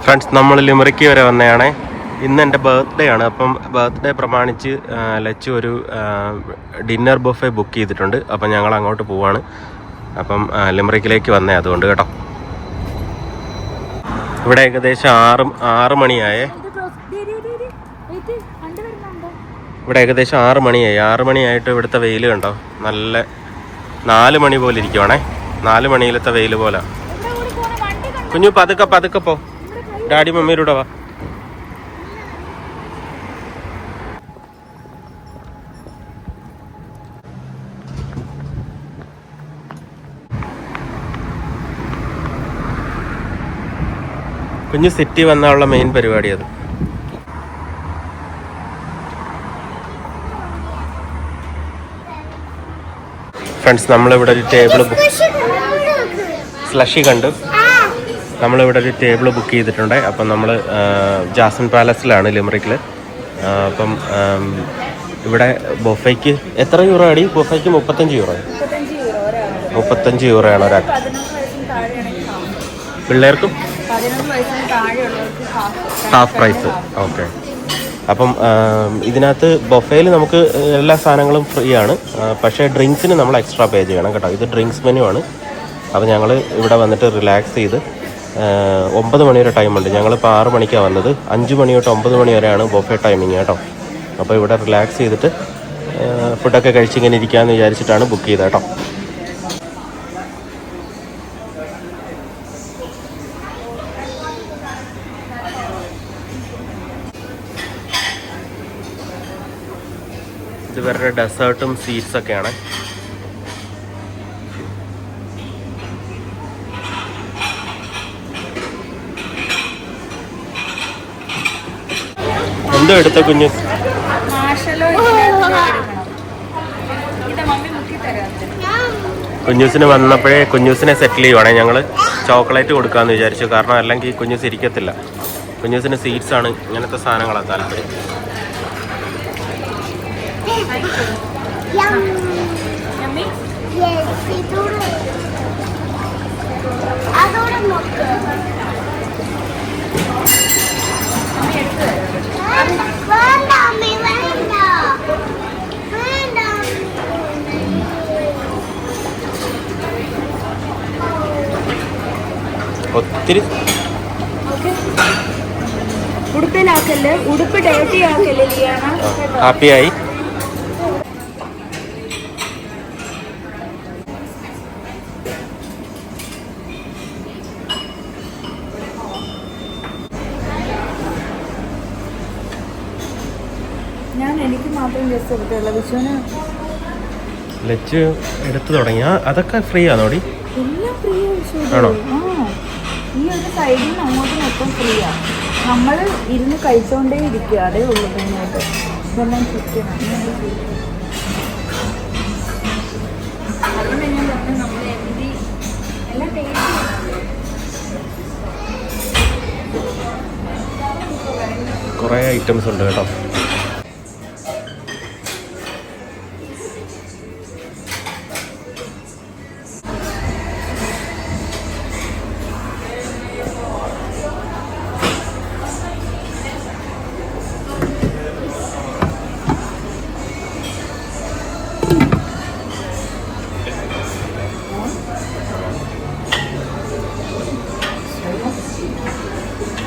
Friends, നമ്മൾ Limerick വരെ വന്നതാണ്. ഇന്ന് എൻ്റെ ബർത്ത്ഡേ ആണ്. അപ്പം ബർത്ത്ഡേ പ്രമാണിച്ച് ലച്ചു ഒരു ഡിന്നർ ബുഫേ ബുക്ക് ചെയ്തിട്ടുണ്ട്. അപ്പം ഞങ്ങൾ അങ്ങോട്ട് പോവാണ്. അപ്പം ലിമറിക്കിലേക്ക് വന്നേ, അതുകൊണ്ട് കേട്ടോ. ഇവിടെ ഏകദേശം ആറ് മണിയായേ. ഇവിടെ ഏകദേശം 6 മണിയായി. 6 മണിയായിട്ട് ഇവിടുത്തെ വെയിൽ കണ്ടോ, നല്ല 4 മണി പോലെ ഇരിക്കുവാണേ. 4 മണിയിലത്തെ വെയിൽ പോലെ. കുഞ്ഞു പതുക്കെ പോ, ഡാഡി മമ്മിയുടെ വാ. കുഞ്ഞു സിറ്റി വന്നുള്ള മെയിൻ പരിപാടി അത്. ഫ്രണ്ട്സ്, നമ്മളിവിടെ ഒരു ടേബിൾ സ്ലഷി കണ്ടു. നമ്മളിവിടെ ഒരു ടേബിൾ ബുക്ക് ചെയ്തിട്ടുണ്ട്. അപ്പം നമ്മൾ ജാസ്മിൻ പാലസിലാണ് ലിമറിക്കിൽ. അപ്പം ഇവിടെ ബൊഫയ്ക്ക് എത്ര യൂറോ ആടി? ബൊഫയ്ക്ക് 35 യൂറോ. 35 യൂറോയാണ് ഒരാൾക്ക്. പിള്ളേർക്കും ഹാഫ് പ്രൈസ്. ഓക്കെ. അപ്പം ഇതിനകത്ത് ബൊഫയിൽ നമുക്ക് എല്ലാ സാധനങ്ങളും ഫ്രീ ആണ്. പക്ഷേ ഡ്രിങ്ക്സിന് നമ്മൾ എക്സ്ട്രാ പേ ചെയ്യണം കേട്ടോ. ഇത് ഡ്രിങ്ക്സ് മെനു ആണ്. അപ്പോൾ ഞങ്ങൾ ഇവിടെ വന്നിട്ട് റിലാക്സ് ചെയ്ത് 9 മണി വരെ ടൈമുണ്ട്. ഞങ്ങളിപ്പോൾ 6 മണിക്കാണ് വന്നത്. 5 മണി തൊട്ട് 9 മണി വരെയാണ് ബൊഫെ ടൈമിങ് കേട്ടോ. അപ്പോൾ ഇവിടെ റിലാക്സ് ചെയ്തിട്ട് ഫുഡൊക്കെ കഴിച്ചിങ്ങനെ ഇരിക്കാമെന്ന് വിചാരിച്ചിട്ടാണ് ബുക്ക് ചെയ്തത് കേട്ടോ. ഇത് ഇവരുടെ ഡെസേർട്ടും സ്വീറ്റ്സൊക്കെയാണ്. എന്തോ എടുത്ത കുഞ്ഞ്? കുഞ്ഞൂസിന് വന്നപ്പോഴേ കുഞ്ഞൂസിനെ സെറ്റിൽ ചെയ്യുവാണേ. ഞങ്ങൾ ചോക്ലേറ്റ് കൊടുക്കാമെന്ന് വിചാരിച്ചു. കാരണം അല്ലെങ്കിൽ കുഞ്ഞൂസ് ഇരിക്കത്തില്ല. കുഞ്ഞൂസിന് സ്വീറ്റ്സ് ആണ്, ഇങ്ങനത്തെ സാധനങ്ങളാണ് താല്പര്യം. ഒത്തിരി ഉടുപ്പിലാക്കല്ലേ, ഉടുപ്പ് ഡേറ്റി ആക്കല്ലേ. ഹാപ്പിയായി. ഞാൻ എനിക്ക് മാത്രം ജസ്റ്റ് എടുത്തുള്ള വിഷുവിന് ലച്ച് എടുത്തു തുടങ്ങിയ അതൊക്കെ ഫ്രീ ആണോടി? എല്ലാം ഫ്രീ ആണോ? ഈ ഒരു സൈഡിൽ നിന്ന് അങ്ങോട്ടും മൊത്തം ഫ്രീയാ. നമ്മൾ ഇരുന്ന് കഴിച്ചോണ്ടേ ഇരിക്കുക, അതേ ഉള്ളൂ. മെയിനായിട്ട് ഇതെല്ലാം ചിക്കനാണ്. അതുകൊണ്ട് ഞാൻ പറഞ്ഞു നമ്മൾ എല്ലാം ടേസ്റ്റ്. കുറേ ഐറ്റംസ് ഉണ്ട് കേട്ടോ.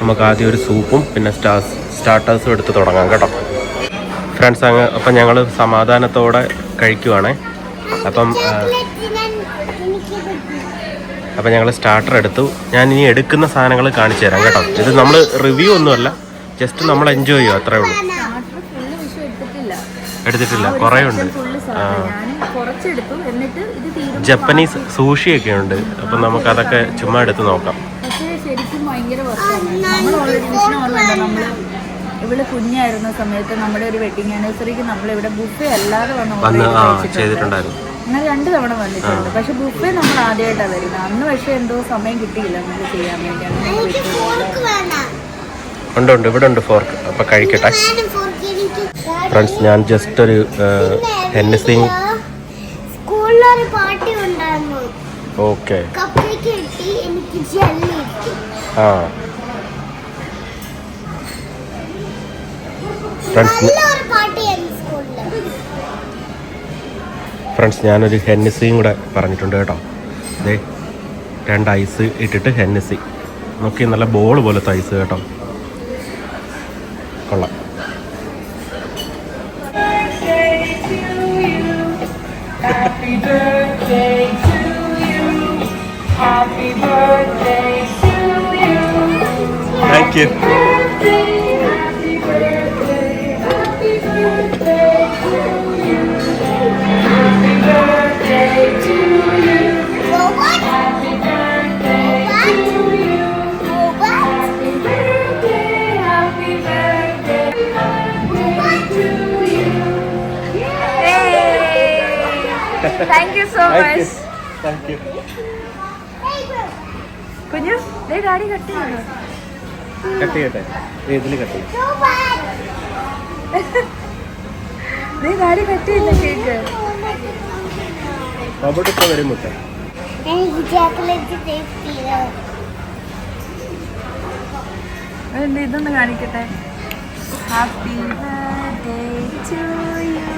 നമുക്ക് ആദ്യം ഒരു സൂപ്പും പിന്നെ സ്റ്റാർട്ടേഴ്സും എടുത്ത് തുടങ്ങാം കേട്ടോ ഫ്രണ്ട്സ്. അപ്പം ഞങ്ങൾ സമാധാനത്തോടെ കഴിക്കുവാണേ. അപ്പം ഞങ്ങൾ സ്റ്റാർട്ടർ എടുത്തു. ഞാൻ ഇനി എടുക്കുന്ന സാധനങ്ങൾ കാണിച്ചു തരാം കേട്ടോ. ഇത് നമ്മൾ റിവ്യൂ ഒന്നുമല്ല, ജസ്റ്റ് നമ്മൾ എൻജോയ് ചെയ്യുക, അത്രേ ഉള്ളൂ. എടുത്തിട്ടില്ല, കുറേ ഉണ്ട്. ജപ്പനീസ് സൂഷിയൊക്കെ ഉണ്ട്. അപ്പം നമുക്കതൊക്കെ ചുമ്മാ എടുത്ത് നോക്കാം. ഇവിടെ കുഞ്ഞായിരുന്ന സമയത്ത് നമ്മുടെ ഒരു വെഡിങ് ആനിവേഴ്സറിക്ക് നമ്മളിവിടെ ബുഫേ അല്ലാതെ ചെയ്തിട്ടുണ്ടായിരുന്നു. അങ്ങനെ 2 തവണ വന്നിട്ടുണ്ട്. പക്ഷെ ബുഫേ നമ്മൾ ആദ്യമായിട്ടാണ് വരുന്നത്. അന്ന് പക്ഷെ എന്തോ സമയം കിട്ടിയില്ല നമുക്ക് ചെയ്യാൻ വേണ്ടി. ഉണ്ട്, ഇവിടെ ഉണ്ട് ഫോർക്ക്. അപ്പം കഴിക്കട്ടെ ഫ്രണ്ട്സ്. ഞാൻ ജസ്റ്റ് ഒരു ഹെന്നസി ഓക്കെ. ആ ഫ്രണ്ട്സ് ഞാനൊരു ഹെന്നസിയും കൂടെ പറഞ്ഞിട്ടുണ്ട് കേട്ടോ. അതെ 2 ഐസ് ഇട്ടിട്ട് ഹെന്നസി നോക്കി, നല്ല ബോൾ പോലത്തെ ഐസ് കേട്ടോ, കൊള്ളാം. Thank you. Thank you so much. Thank you. കുഞ്ഞു ഡാഡി കട്ട് ചെയ്യണോ? കട്ട് ചെയ്യട്ടെ, ഇതിൽ കട്ട് ചെയ്യും. ഡാഡി കട്ട് ചെയ്യുന്ന കേക്ക്. അവിടെ ഇപ്പോൾ വരും മുട്ട. ഇതൊന്ന് കാണിക്കട്ടെ. Happy birthday to you,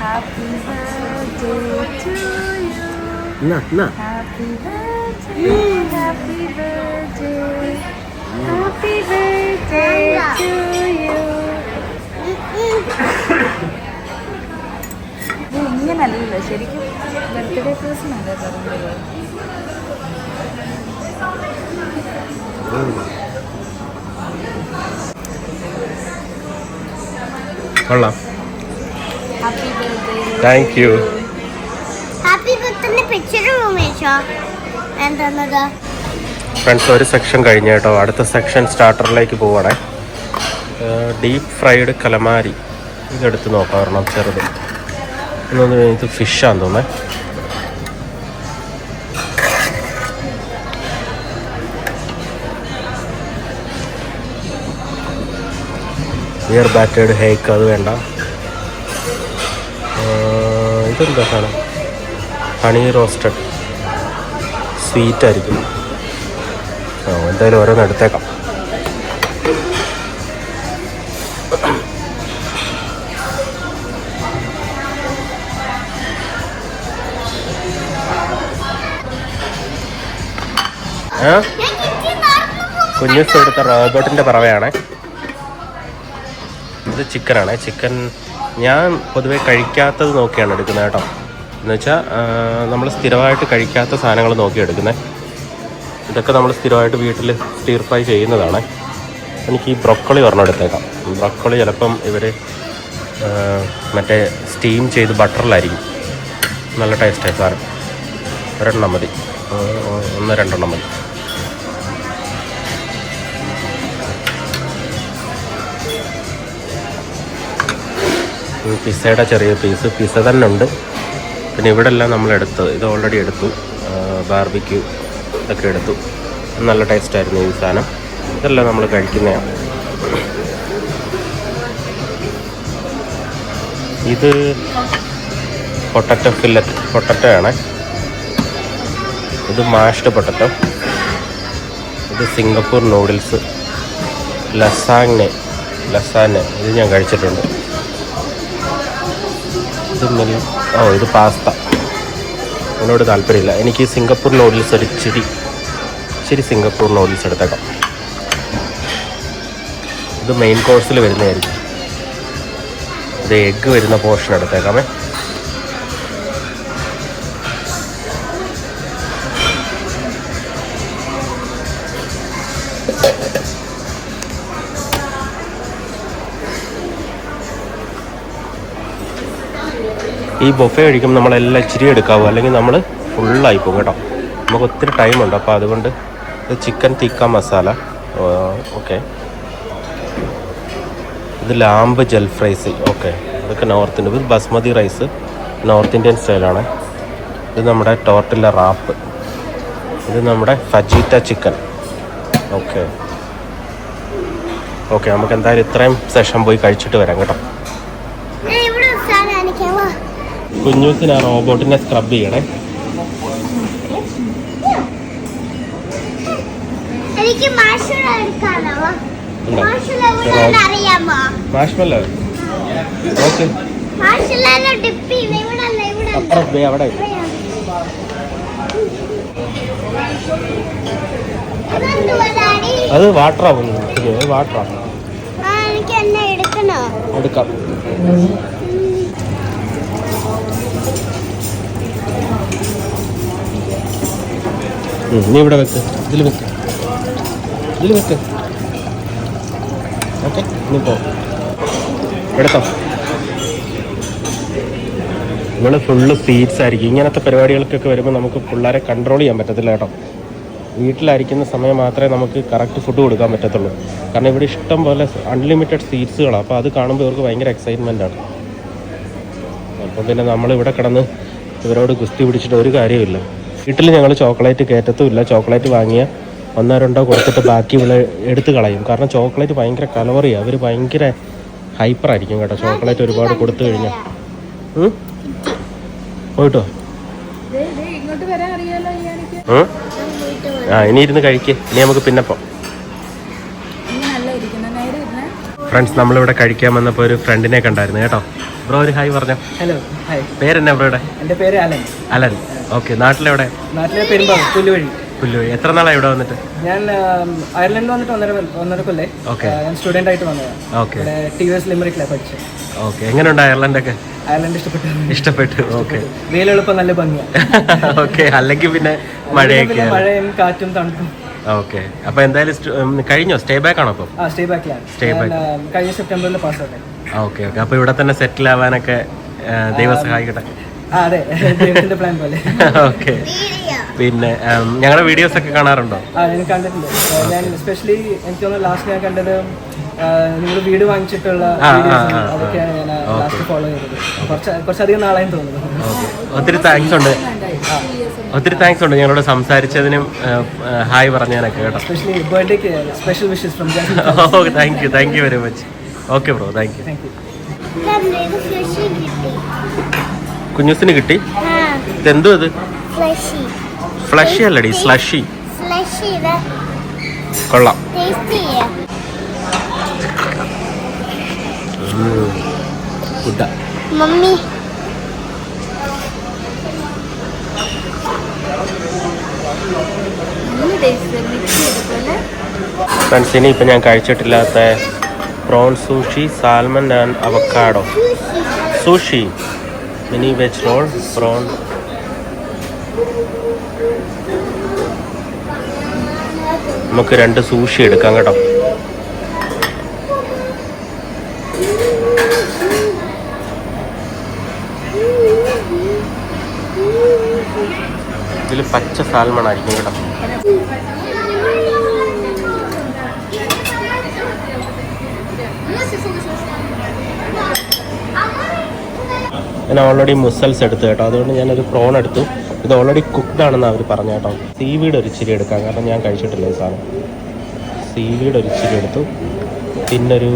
happy birthday to you, happy birthday, happy birthday, happy birthday to you. ഇത് ഇങ്ങനല്ലല്ലോ ശരിക്കും ബർത്ത്ഡേ പേഴ്സൺ അല്ലേ പറഞ്ഞത്. കൊള്ളാം. Happy birthday. Thank you. Happy birthday picture എന്താ ഫ്രണ്ട്സ്, ഒരു സെക്ഷൻ കഴിഞ്ഞു കേട്ടോ. അടുത്ത സെക്ഷൻ സ്റ്റാർട്ടറിലേക്ക് പോവാണേ. ഡീപ്പ് ഫ്രൈഡ് കലമാരി ഇതെടുത്ത് നോക്കാം ഒരെണ്ണം ചെറുത്. ഇത് ഫിഷാന്ന് തോന്നേ. ഇയർ ബാറ്റേഡ് ഹേക്ക് അത് വേണ്ട. ഇതെന്താ സാധനം? ഹണി റോസ്റ്റഡ് സ്വീറ്റ് ആയിരിക്കും. എന്തായാലും ഓരോന്ന് എടുത്തേക്കാം. കുഞ്ഞൂസ് എടുത്ത റോബോട്ടിൻ്റെ പറവയാണേ. ഇത് ചിക്കനാണേ. ചിക്കൻ ഞാൻ പൊതുവേ കഴിക്കാത്തത് നോക്കിയാണ് എടുക്കുന്നത് കേട്ടോ. എന്നുവെച്ചാൽ നമ്മൾ സ്ഥിരമായിട്ട് കഴിക്കാത്ത സാധനങ്ങൾ നോക്കി എടുക്കുന്നത്. ഇതൊക്കെ നമ്മൾ സ്ഥിരമായിട്ട് വീട്ടിൽ സ്റ്റീർ ഫ്രൈ ചെയ്യുന്നതാണ്. എനിക്ക് ഈ ബ്രൊക്കോളി ഒരെണ്ണം എടുത്തേക്കാം. ബ്രൊക്കോളി ചിലപ്പം ഇവർ മറ്റേ സ്റ്റീം ചെയ്ത് ബട്ടറിലായിരിക്കും. നല്ല ടേസ്റ്റായി സാധനം. ഒരെണ്ണം മതി, 1-2 മതി. പിസ്സയുടെ ചെറിയ പീസ്, പിസ്സ തന്നെ ഉണ്ട്. പിന്നെ ഇവിടെ എല്ലാം നമ്മൾ എടുത്തത്, ഇത് ഓൾറെഡി എടുത്തു. ബാർബിക്യൂ ഇതൊക്കെ എടുത്തു. നല്ല ടേസ്റ്റായിരുന്നു ഈ സാധനം. ഇതെല്ലാം നമ്മൾ കഴിക്കുന്നതാണ്. ഇത് പൊട്ടറ്റോ ഫില്ലറ്റ് പൊട്ടറ്റോ ആണ്. ഇത് മാഷ്ഡ് പൊട്ടറ്റോ. ഇത് സിംഗപ്പൂർ നൂഡിൽസ്. ലസാgne ഇത് ഞാൻ കഴിച്ചിട്ടുണ്ട്. ഇത് പാസ്ത. എന്നോട് താല്പര്യമില്ല. എനിക്ക് സിംഗപ്പൂർ നൂഡിൽസ് ഒരു ഇച്ചിരി സിംഗപ്പൂർ നൂഡിൽസ് എടുത്തേക്കാം. ഇത് മെയിൻ കോഴ്സിൽ വരുന്നതായിരിക്കും. ഇത് എഗ്ഗ് വരുന്ന പോർഷൻ എടുത്തേക്കാമേ. ഈ ബൊഫെ കഴിക്കുമ്പോൾ നമ്മളെല്ലാം ഇച്ചിരി എടുക്കാവൂ, അല്ലെങ്കിൽ നമ്മൾ ഫുള്ളായി പോകും കേട്ടോ. നമുക്ക് ഒത്തിരി ടൈമുണ്ട്. അപ്പോൾ അതുകൊണ്ട് ഇത് ചിക്കൻ തിക്ക മസാല. ഓക്കെ. ഇത് ലാമ്പ് ജൽ ഫ്രൈസ്. ഓക്കെ. ഇതൊക്കെ നോർത്ത് ഇന്ത്യൻ. ഇത് ബസ്മതി റൈസ്, നോർത്ത് ഇന്ത്യൻ സ്റ്റൈലാണ്. ഇത് നമ്മുടെ ടോർട്ടില്ല റാപ്പ്. ഇത് നമ്മുടെ ഫജീറ്റ ചിക്കൻ. ഓക്കെ. നമുക്ക് എന്തായാലും ഇത്രയും സെഷൻ പോയി കഴിച്ചിട്ട് വരാം കേട്ടോ. കുഞ്ഞൂസിന് ആ റോബോട്ടിനെ സ്ക്രബ് ചെയ്യണേ. എനിക്ക് അറിയാമോ? മാഷ്മല്ലോ ഓക്കെ മാർഷലോ ഡിപ്പ് ചെയ്ത് ഇവിടെ അല്ല, ഇവിടെ അല്ല. അപ്പുറം അവിടെ അതെന്തുവാ ഡാഡി? അത് വാട്ടറാവുന്നു. വാട്ടറാ എനിക്ക് എന്നെ എടുക്കണോ? എടുക്കാം. നീ ഇവിടെ വെക്ക്, ഇതിൽ വെക്ക്, ഇതിൽ വെക്ക്. ഓക്കെ, നീ പോ, എടുത്തോ. നിങ്ങൾ ഫുള്ള് സ്വീറ്റ്സ് ആയിരിക്കും. ഇങ്ങനത്തെ പരിപാടികൾക്കൊക്കെ വരുമ്പോൾ നമുക്ക് പിള്ളേരെ കൺട്രോൾ ചെയ്യാൻ പറ്റത്തില്ല കേട്ടോ. വീട്ടിലായിരിക്കുന്ന സമയം മാത്രമേ നമുക്ക് കറക്റ്റ് ഫുഡ് കൊടുക്കാൻ പറ്റത്തുള്ളൂ. കാരണം ഇവിടെ ഇഷ്ടം പോലെ അൺലിമിറ്റഡ് സ്വീറ്റ്സുകളാണ്. അപ്പോൾ അത് കാണുമ്പോൾ ഇവർക്ക് ഭയങ്കര എക്സൈറ്റ്മെൻറ്റാണ്. അപ്പം പിന്നെ നമ്മളിവിടെ കിടന്ന് ഇവരോട് ഗുസ്തി പിടിച്ചിട്ട് ഒരു കാര്യമില്ല. വീട്ടിൽ ഞങ്ങൾ ചോക്ലേറ്റ് കയറ്റത്തുമില്ല. ചോക്ലേറ്റ് വാങ്ങിയ 1-2 കൊടുത്തിട്ട് ബാക്കി ഇവിടെ എടുത്ത് കളയും. കാരണം ചോക്ലേറ്റ് ഭയങ്കര കലോറിയാണ്. അവർ ഭയങ്കര ഹൈപ്പറായിരിക്കും കേട്ടോ ചോക്ലേറ്റ് ഒരുപാട് കൊടുത്തു കഴിഞ്ഞാൽ. പോയിട്ടോ? ഇങ്ങോട്ട് വരാൻ അറിയാലോ ഇയാൾക്ക്. ഇനി ഇരുന്ന് കഴിക്കേ. ഇനി നമുക്ക് പിന്നെ പോകാം. ഫ്രണ്ട്സ്, നമ്മളിവിടെ കഴിക്കാൻ വന്നപ്പോൾ ഒരു ഫ്രണ്ടിനെ കണ്ടായിരുന്നു കേട്ടോ. ബ്രോ ഒരു ഹായ് പറഞ്ഞോ. Hello, hi. പേരെന്നാ ബ്രോയുടെ? എൻ്റെ പേര് അലൻ. Allen, okay. നാട്ടിലെവിടെ? നാട്ടിലെ പെരുമ്പാവൂർ, പുല്ലുവഴി. പുല്ലുവഴി. എത്ര നാളാണ് ഇവിടെ വന്നിട്ട്? ഞാൻ അയർലൻഡിൽ വന്നിട്ട് ഒന്നര കൊല്ലേ. ഓക്കെ. ഞാൻ സ്റ്റുഡൻ്റ് ആയിട്ട് വന്നതാണ്. ഓക്കെ. TVS ലിമറിക്കിലാണ് പഠിച്ചത്. ഓക്കെ. എങ്ങനെയുണ്ട് അയർലൻഡൊക്കെ? അയർലൻഡ് ഇഷ്ടപ്പെട്ടു. ഓക്കെ. വെയിലെളുപ്പം നല്ല ഭംഗിയാണ്. ഓക്കെ. അല്ലെങ്കിൽ പിന്നെ മഴയൊക്കെ, മഴയും കാറ്റും തണുപ്പും. ഓക്കെ. അപ്പോൾ എന്തായാലും കഴിഞ്ഞോ? സ്റ്റേ ബാക്ക് ആണോ? അപ്പം സ്റ്റേ ബാക്കിലാണ്. കഴിഞ്ഞ സെപ്റ്റംബറിൽ പാസ് ഔട്ട്. ഓക്കെ. ഓക്കെ. അപ്പോൾ ഇവിടെ തന്നെ സെറ്റിൽ ആവാനൊക്കെ ദൈവം സഹായിക്കട്ടെ. അതെ, ദൈവത്തിന്റെ പ്ലാൻ പോലെ. ഓക്കെ. പിന്നെ ഞങ്ങളുടെ വീഡിയോസ് ഒക്കെ കാണാറുണ്ടോ? ഞാൻ കണ്ടിട്ടുണ്ട്. ഞാൻ എസ്പെഷ്യലി എനിക്ക് തോന്നുന്നു ലാസ്റ്റ് ഞാൻ കണ്ടത് നിങ്ങൾ വീട് വാങ്ങിച്ചിട്ടുള്ള അതൊക്കെയാണ് ഞാൻ ലാസ്റ്റ് ഫോളോ ചെയ്തത്. കുറച്ചധികം നാളായി തോന്നുന്നു. ഒത്തിരി താങ്ക്സ് ഉണ്ട്. ഒത്തിരി താങ്ക്സ് ഉണ്ട് ഞങ്ങളോട് സംസാരിച്ചതിനും ഹായ് പറഞ്ഞതിനൊക്കെ കേട്ടോ. എസ്പെഷ്യലി ബർത്ത്ഡേക്ക് special wishes from Jasmine. Oh, thank you very much. Okay bro, thank you. കുഞ്ഞുസിന് കിട്ടി. ഇതെന്തോ ഇത്? ഫ്ലഷി അല്ലടി, സ്ലഷി. കൊള്ളാം. മമ്മി ഫ്രണ്ട്സിന് ഇപ്പം ഞാൻ കഴിച്ചിട്ടില്ലാത്ത prawn sushi, salmon and avocado sushi, mini veg roll, prawn. നമുക്ക് 2 സൂഷി എടുക്കാം കേട്ടോ. ഇതിൽ പച്ച സാൽമൺ ആയിരിക്കും കേട്ടോ. ഞാൻ ഓൾറെഡി മുസൽസ് എടുത്തു കേട്ടോ. അതുകൊണ്ട് ഞാനൊരു പ്രോൺ എടുത്തു. ഇത് ഓൾറെഡി കുക്ക്ഡ് ആണെന്ന് അവർ പറഞ്ഞു കേട്ടോ. സീവീഡ് ഒരു ഇച്ചിരി എടുക്കാം, കാരണം ഞാൻ കഴിച്ചിട്ടില്ല ഈ സാധനം. സീവീഡ് ഒരു ഇച്ചിരി എടുത്തു. പിന്നൊരു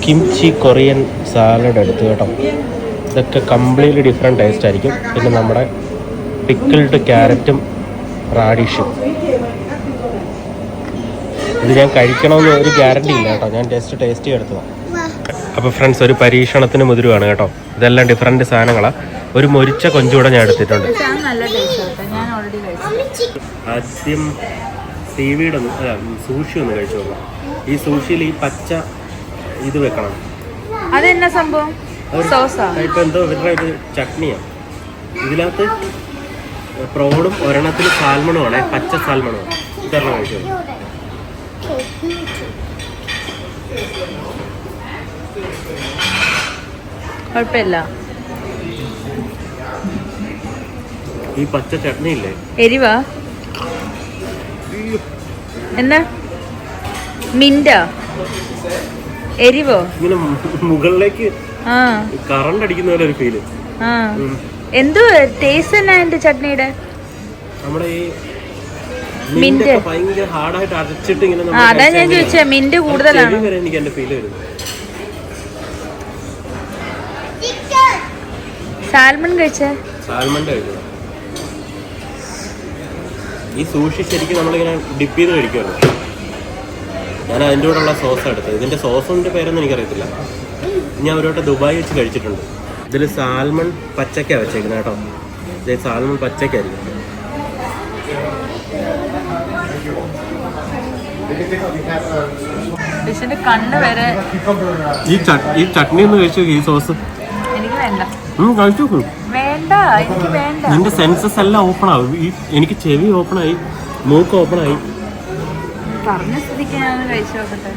കിംചി കൊറിയൻ സാലഡ് എടുത്തു കേട്ടോ. ഇതൊക്കെ കംപ്ലീറ്റ്ലി ഡിഫറെൻറ്റ് ടേസ്റ്റ് ആയിരിക്കും. പിന്നെ നമ്മുടെ പിക്കിൾഡ് ക്യാരറ്റും റാഡിഷും. ഇത് ഞാൻ കഴിക്കണമെന്ന് ഒരു ഗ്യാരണ്ടി ഇല്ല കേട്ടോ. ഞാൻ ടേസ്റ്റ് എടുത്തതാണ്. അപ്പോൾ ഫ്രണ്ട്സ്, ഒരു പരീക്ഷണത്തിന് മുതിരുവാണ് കേട്ടോ. ഇതെല്ലാം ഡിഫറെൻറ്റ് സാധനങ്ങളാണ്. ഒരു മൊരിച്ച കൊഞ്ചൂടെ ഞാൻ എടുത്തിട്ടുണ്ട്. ആദ്യം സീവീഡ് സൂഷി ഒന്ന് കഴിച്ചു നോക്കാം. ഈ സൂഷിയിൽ ഈ പച്ച ഇത് വെക്കണം. അതെന്നാ സംഭവം? ഇപ്പം എന്തോ ഇവരുടെ ഒരു ചട്നിയാണ്. ഇതിനകത്ത് പ്രോണും ഒരെണ്ണത്തിൽ സാൽമണുമാണ്, പച്ച സാൽമണുമാണ്. ഇതെല്ലാം കഴിച്ചു. കുഴപ്പമില്ല. ഈ പച്ച ചട്നി ഇല്ലേ, എരിവാ? എന്നാ മിന്റാ? എരിവോ? ഇങ്ങനെ മുകളിലേക്ക് കറണ്ട് അടിക്കുന്ന പോലെ ഒരു ഫീല്. എന്തോ ടേസ്റ്റ് തന്നെ എന്റെ ചട്നിയുടെ. നമ്മുടെ ഈ മിന്റ് ഭയങ്കര ഹാർഡായിട്ട് അരച്ചിട്ട് ഇങ്ങനെ. അതാ ഞാൻ ചോദിച്ചേ, മിന്റ് കൂടുതലാണ്. എനിക്ക് എന്റെ ഫീല് വരും. സാൽമൺ കഴിച്ചേ? സാൽമൺ കഴിക്കണം. ഈ സൂഷി ശരിക്കും നമ്മളിങ്ങനെ ഡിപ്പ് ചെയ്ത് കഴിക്കുമല്ലോ. ഞാൻ അതിൻ്റെ കൂടെ ഉള്ള സോസാണ് എടുത്തത്. ഇതിൻ്റെ സോസിൻ്റെ പേരൊന്നും എനിക്കറിയത്തില്ല. ഞാൻ ഒരു വട്ടം ദുബായ് വെച്ച് കഴിച്ചിട്ടുണ്ട്. ഇതിൽ സാൽമൺ പച്ചക്കാണ് വെച്ചേക്കുന്നത് കേട്ടോ. ഇത് സാൽമൺ പച്ചക്കായിരിക്കും. ഫിഷിന്റെ കണ്ണ് വരെ ഈ ചട്നി ഒന്ന് കഴിച്ചു. ഈ സോസ് എനിക്ക് വേണ്ട. കഴിച്ചു. വേണ്ട, എനിക്ക് വേണ്ട. നിന്റെ സെൻസസ് എല്ലാം ഓപ്പൺ ആവും. എനിക്ക് ചെവി ഓപ്പൺ ആയി, മൂക്ക് ഓപ്പൺ ആയി. പറഞ്ഞ സ്ഥിതിക്ക് ഞാൻ കഴിച്ചു നോക്കട്ടെ.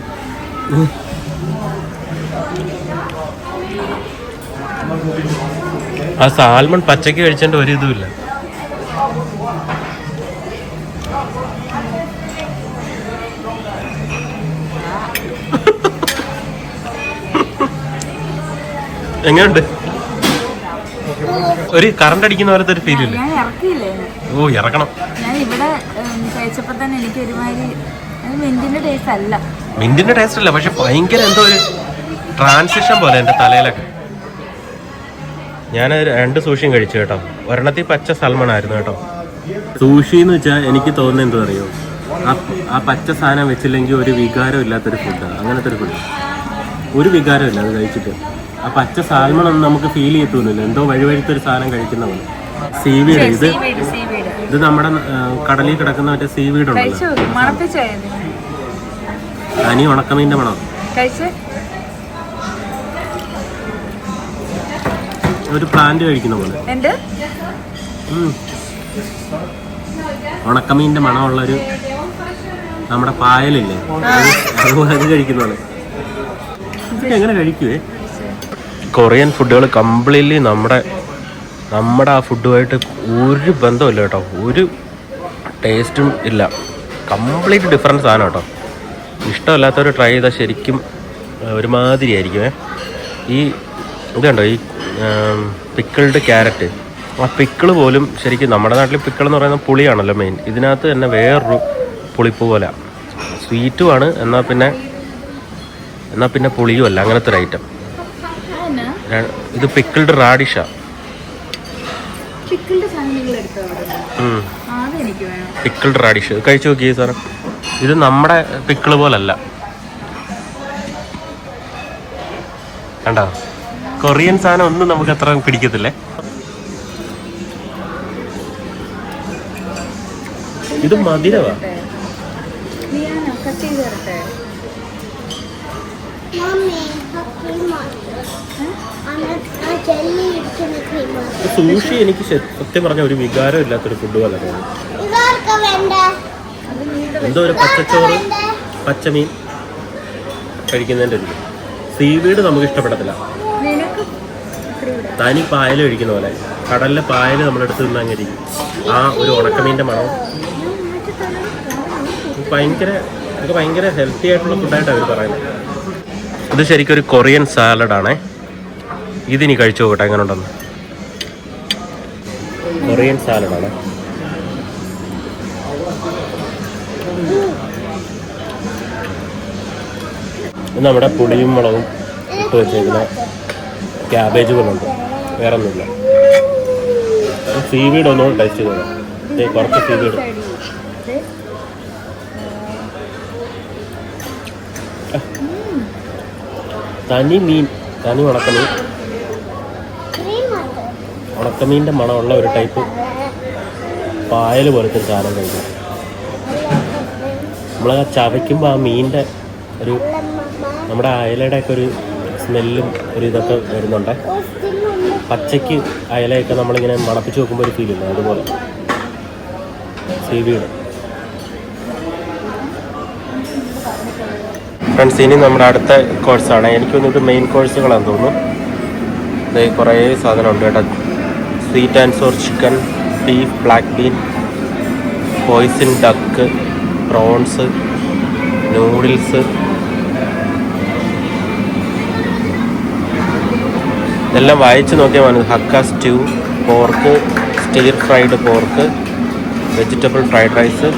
ആ സാൽമൺ പച്ചക്ക് കഴിച്ചതിന്റെ ഒരു ഇതുമില്ല. എങ്ങനെയുണ്ട്? ഒരു കറണ്ട് അടിക്കുന്ന പോലത്തെ ഒരു ഫീൽ ഇല്ല. ഞാൻ ഇറക്കിയില്ലേ? ഓ, ഇറക്കണം. ഞാൻ ഇവിടെ കഴിച്ചപ്പോ തന്നെ എനിക്ക് ഒരുമാതിരി മിന്റിന്റെ ടേസ്റ്റ് അല്ല. മിന്റിന്റെ ടേസ്റ്റ് അല്ല, പക്ഷെ ഭയങ്കര എന്തോ ഒരു ട്രാൻസിഷൻ പോലെ എൻ്റെ തലയിലൊക്കെ. ഞാൻ 2 സൂഷിയും കഴിച്ചു കേട്ടോ. ഒരെണ്ണത്തിൽ പച്ച സൽമൺ ആയിരുന്നു കേട്ടോ. സൂഷി എന്ന് വെച്ചാൽ എനിക്ക് തോന്നുന്നത് എന്താ അറിയോ, ആ പച്ച സാധനം വെച്ചില്ലെങ്കിൽ ഒരു വികാരം ഇല്ലാത്തൊരു ഫുഡാണ്. അങ്ങനത്തെ ഒരു ഫുഡ് ഒരു വികാരം ഇല്ല അത് കഴിച്ചിട്ട്. ആ പച്ച സാൽമൺ ഒന്നും നമുക്ക് ഫീൽ ചെയ്യത്തൊന്നുമില്ല. എന്തോ വഴിവഴുത്തൊരു സാധനം കഴിക്കുന്ന പോലെ. സീവീഡ് ഇത് നമ്മുടെ കടലിൽ കിടക്കുന്ന മറ്റേ സീവീഡ് ഉണ്ടല്ലോ, തനി ഉണക്കമീൻ്റെ മണം. ഒരു പ്ലാന്റ് കഴിക്കുന്ന പോലെ. ഉണക്കമീൻ്റെ മണമുള്ളൊരു നമ്മുടെ പായലില്ലേ, അത് കഴിക്കുന്ന പോലെ. ഇതൊക്കെ എങ്ങനെ കഴിക്കുവേ? കൊറിയൻ ഫുഡുകൾ കംപ്ലീറ്റ്ലി നമ്മുടെ ആ ഫുഡുമായിട്ട് ഒരു ബന്ധമില്ല കേട്ടോ. ഒരു ടേസ്റ്റും ഇല്ല. കംപ്ലീറ്റ് ഡിഫറൻറ്റ് സാധനം കേട്ടോ. ഇഷ്ടമല്ലാത്തവർ ട്രൈ ചെയ്താൽ ശരിക്കും ഒരുമാതിരി ആയിരിക്കുമേ. ഈ ഇത് കണ്ടോ, ഈ പിക്കിൾഡ് ക്യാരറ്റ്, ആ പിക്കിള് പോലും ശരിക്കും നമ്മുടെ നാട്ടിൽ പിക്കിൾ എന്ന് പറയുന്നത് പുളിയാണല്ലോ മെയിൻ. ഇതിനകത്ത് തന്നെ വേറൊരു പുളിപ്പ് പോലെ. സ്വീറ്റുമാണ് എന്നാൽ പിന്നെ പുളിയും അല്ല, അങ്ങനത്തെ ഒരു ഐറ്റം. ഇത് പിക്കിൾഡ് റാഡിഷാ. പിക്കിൾഡ് റാഡിഷ് കഴിച്ചു നോക്കിയേ സാറേ. ഇത് നമ്മുടെ പിക്കിള് പോലല്ല. കണ്ടോ, കൊറിയൻ സാധനം ഒന്നും നമുക്ക് അത്ര പിടിക്കത്തില്ലേ. ഇത് മധുരവാ. സൂഷി എനിക്ക് സത്യം പറഞ്ഞ ഒരു വികാരം ഇല്ലാത്തൊരു ഫുഡ് പോലെ തോന്നുന്നു. എന്തോ ഒരു പച്ചച്ചോറ്, പച്ചമീൻ കഴിക്കുന്നതിൻ്റെ ഒരു സീവീഡ് നമുക്ക് ഇഷ്ടപ്പെടത്തില്ല. തനി പായൽ കഴിക്കുന്ന പോലെ, കടലിലെ പായൽ നമ്മളെടുത്ത് തിന്നങ്ങനെ ആ ഒരു ഉണക്കമീൻ്റെ മണം. ഭയങ്കര ഹെൽത്തി ആയിട്ടുള്ള ഫുഡായിട്ടാണ് അവർ പറയുന്നത്. ഇത് ശരിക്കും ഒരു കൊറിയൻ സാലഡാണേ. ഇതിനി കഴിച്ചു നോക്കട്ടെ എങ്ങനെ ഉണ്ടെന്ന്. കൊറിയൻ സാലഡാണ്. നമ്മുടെ പുളിയും മുളകും ഇട്ട് വെച്ചേക്കുന്ന ക്യാബേജുകളുണ്ട്, വേറെ ഒന്നുമില്ല. സീവീഡ് ഒന്നും ടേസ്റ്റ് ചെയ്തോളാം. കുറച്ച് സീവീഡ്. തനി മീൻ, തനി ഉണക്കമീൻ, ഉണക്കമീൻ്റെ മണമുള്ള ഒരു ടൈപ്പ് പായൽ പോലത്തെ ഒരു സാധനം കഴിക്കും. നമ്മൾ ചവയ്ക്കുമ്പോൾ ആ മീനിൻ്റെ ഒരു നമ്മുടെ അയലയുടെ ഒക്കെ ഒരു സ്മെല്ലും ഒരു ഇതൊക്കെ വരുന്നുണ്ട്. പച്ചയ്ക്ക് അയലയൊക്കെ നമ്മളിങ്ങനെ മണപ്പിച്ച് നോക്കുമ്പോൾ ഒരു ഫീലില്ല, അതുപോലെ സീവീഡ്. ഫ്രണ്ട്സ്, ഇനി നമ്മുടെ അടുത്ത കോഴ്സാണ്. എനിക്കൊന്നും ഇത് മെയിൻ കോഴ്സുകളാണെന്ന് തോന്നുന്നു. ഇത് കുറേ സാധനമുണ്ട് കേട്ടോ. Sweet and sour chicken, beef, black bean, poison duck, prawns, noodles. ഇതെല്ലാം വായിച്ച് നോക്കിയാൽ മതി. Hakka stew, pork, stir fried pork, vegetable fried rice.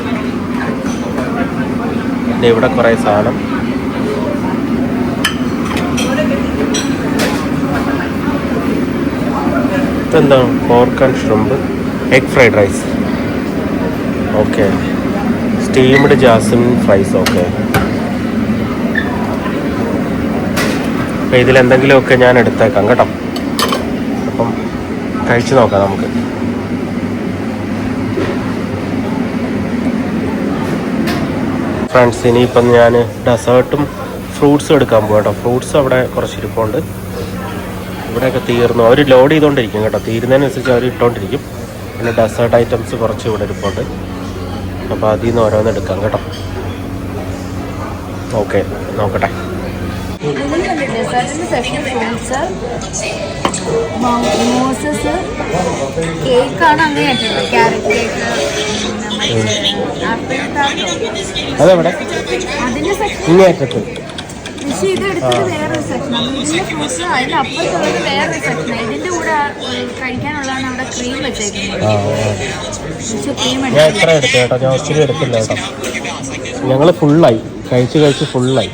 പിന്നെ ഇവിടെ കുറേ സാധനം. ഇതെന്താണ്? Pork and shrimp, egg fried rice. Okay, steamed jasmine fries. Okay, അപ്പോൾ ഇതിലെന്തെങ്കിലുമൊക്കെ ഞാൻ എടുത്തേക്കാം കേട്ടോ. അപ്പം കഴിച്ചു നോക്കാം നമുക്ക്. ഫ്രണ്ട്സ്, ഇനിയിപ്പം ഞാൻ ഡെസേർട്ടും ഫ്രൂട്ട്സും എടുക്കാൻ പോകാം കേട്ടോ. ഫ്രൂട്ട്സ് അവിടെ കുറച്ച് ഇരിപ്പുണ്ട്. ഇവിടെയൊക്കെ തീർന്നു, അവർ ലോഡ് ചെയ്തുകൊണ്ടിരിക്കും കേട്ടോ. തീരുന്നതിനനുസരിച്ച് അവർ ഇട്ടുകൊണ്ടിരിക്കും. പിന്നെ ഡെസേർട്ട് ഐറ്റംസ് കുറച്ച് ഇവിടെ ഇരിപ്പുണ്ട്. അപ്പോൾ അതിൽ നിന്ന് ഓരോന്ന് എടുക്കാം കേട്ടോ. ഓക്കെ, നോക്കട്ടെ. ഡെസേർട്ടിന് സെക്ഷൻ ഫ്രൂട്ട്സ്, മോസസ്, കേക്കാണ് അങ്ങനെയായിട്ടുള്ളത്. ക്യാരറ്റ് കേക്ക്, ആപ്പിൾ ടാർട്ടോ. അതെവിടെ? അതിൻ്റെ സെക്ഷൻ ഇങ്ങേറ്റത്ത്. പക്ഷേ ഇത് എടുത്തത് വേറൊരു സെക്ഷനാണ്. ഇതിൻ്റെ ഫ്രൂട്ട്സ് അതിൻ്റെ അപ്പുറത്തുള്ളത് വേറൊരു സെക്ഷനാണ്. ഇതിൻ്റെ കൂടെ കഴിക്കാനുള്ളതാണ് അവിടെ ക്രീം വെച്ചേക്കുന്നത്. പക്ഷേ ക്രീം ഞാൻ ഇത്ര എടുത്തു കേട്ടോ, ഞാൻ ഒത്തിരി എടുത്തില്ല കേട്ടോ. ഞങ്ങൾ ഫുള്ളായി, കഴിച്ച് ഫുള്ളായി.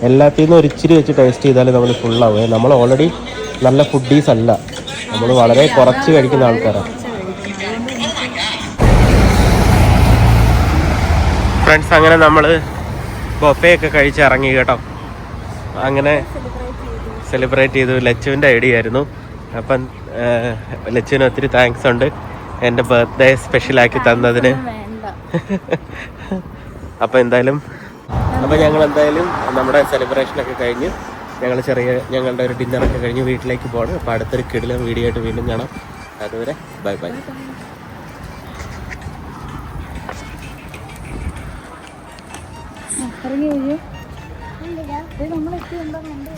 എല്ലാത്തിൽ നിന്നും ഒരിച്ചിരി വെച്ച് ടേസ്റ്റ് ചെയ്താലും നമ്മൾ ഫുള്ളാവുക. നമ്മൾ ഓൾറെഡി നല്ല ഫുഡീസ് അല്ല, നമ്മൾ വളരെ കുറച്ച് കഴിക്കുന്ന ആൾക്കാരാണ്. ഫ്രണ്ട്സ്, അങ്ങനെ നമ്മൾ ബൊഫയൊക്കെ കഴിച്ചിറങ്ങി കേട്ടോ. അങ്ങനെ സെലിബ്രേറ്റ് ചെയ്തു. ലച്ചുവിൻ്റെ ഐഡിയ ആയിരുന്നു. അപ്പം ലച്ചുവിന് ഒത്തിരി താങ്ക്സ് ഉണ്ട് എൻ്റെ ബർത്ത്ഡേ സ്പെഷ്യലാക്കി തന്നതിന്. അപ്പോൾ ഞങ്ങൾ എന്തായാലും നമ്മുടെ സെലിബ്രേഷനൊക്കെ കഴിഞ്ഞ് ഞങ്ങളുടെ ഒരു ഡിന്നറൊക്കെ കഴിഞ്ഞ് വീട്ടിലേക്ക് പോകണം. അപ്പോൾ അടുത്തൊരു കിടിലൻ വീഡിയോ ആയിട്ട് വീണ്ടും കാണാം. അതുവരെ ബൈ ബൈ. ഇറങ്ങി നമ്മളെത്തി എന്താ കണ്ടു.